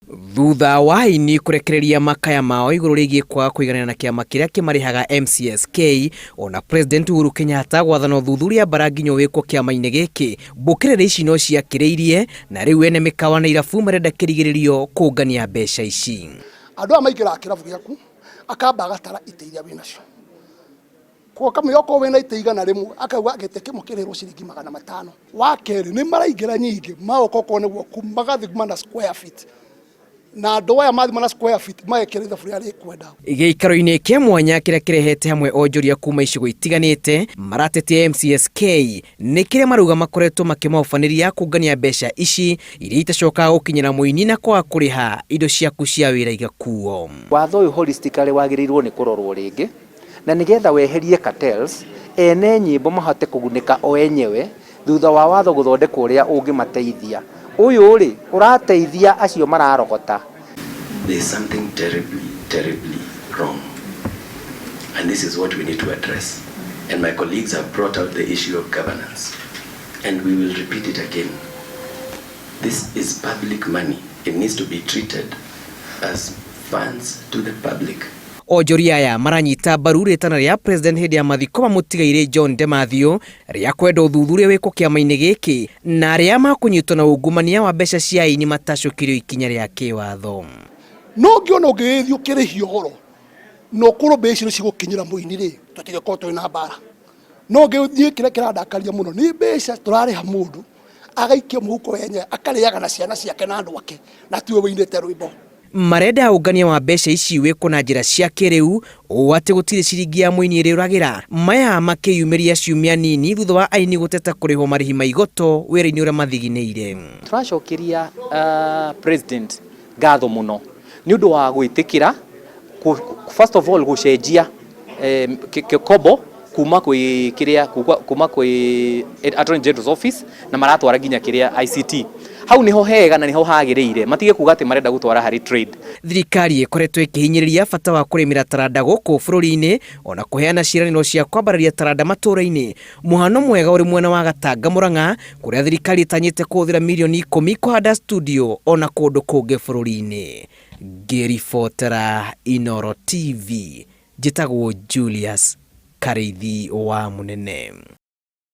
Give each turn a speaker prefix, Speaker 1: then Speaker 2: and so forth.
Speaker 1: Thutha wa aini kurekereria makaya mao iguru rigie kwa kuiganana na kiama kiria kimarihaga MCSK, ona President Uhuru Kenyatta gwathana thuthuria baranginyo wikwo kiama-ini giki, mbukirira ici no ciakiriirie na riu ene mikawa na irabu marenda kirigiririo kungania mbeca ici.
Speaker 2: Andu amaikira kirabu giaku akamba agatara ite iria winacio kwa kama yoko wena ite igana rimwe akauga agite kimukirirwo ciringi 500 wa keri ni maraingira nyingi maoko kone gwo kumagathi mana square feet na andu aya mathi mana square feet maekirira buri ari kwenda
Speaker 1: giikaro-ini kia mwanya kiria kirehete hamwe onjoria kuma icigo itiganite maratetia MCSK ni kiria marouga makoretwo makimahobaniria kungania mbeca ici iria itacokaga gukinyira muini na kwa kuriha indo ciaku cia wira igakuo.
Speaker 3: Watho uyu holistically wagirirwo ni kurorwo ringi na nigetha weherie cartels ene nyimbo mahote kugunika o enyewe thutha wa watho guthondekwo uria ungimateithia. Uyu ri urateithia acio mararogota.
Speaker 4: There is something terribly wrong, and this is what we need to address. And my colleagues have brought out the issue of governance, and we will repeat it again. This is public money. It needs to be treated as funds to the public.
Speaker 1: Onjoria aya maranyita mbaru ritana ria President hindi ya mathiko mamutigaire John Demathio ria kwenda uthuthuria wikwo kiama-ini giki na ria makunyitwo na ungumania wa mbeca cia aini matacokirio ikinya ria kiwatho.
Speaker 2: No ngiona ungithio kirihio horo no kuro mbeca cigukinyira muini ri tutigeko twina mbara no ngithie kire kirandakaria muno ni mbeca turariha mundu agaikia muhuko yenye akariaga na ciana ciake na andu ake na tiwe weinete rwimbo.
Speaker 1: Marenda ungania wa mbeca ici wikwo na njira cia kiriu o ati gutire ciringi ya muini iri uragira maya makiyumiria ciumia nini thutha wa aini guteta kurihwo marihi ma igoto wira-ini uria mathigineire.
Speaker 3: Turacokeria president ngatho muno ni undu wa gwitikira first of all gucenjia kikobo kuma kwi kiria kuma kwi Attorney General's office na maratwara nginya kiria ICT. Hau niho hega na niho hagiriire matige kuga ati marenda gutwara hari trade.
Speaker 1: Thirikari ikoretwo ikihinyiriria bata wa kurimira taranda guku bururi-ini ona kuheana ciiraniro cia kwambararia taranda matura-ini. Muhano mwega uri mwena wa Gatanga Murang'a kuria thirikari itanyite kuthira milioni 10 kuhanda studio ona kundu kungi bururi-ini. Ngiribotera Inooro TV, njitagwo Julius Karithi wa Munene.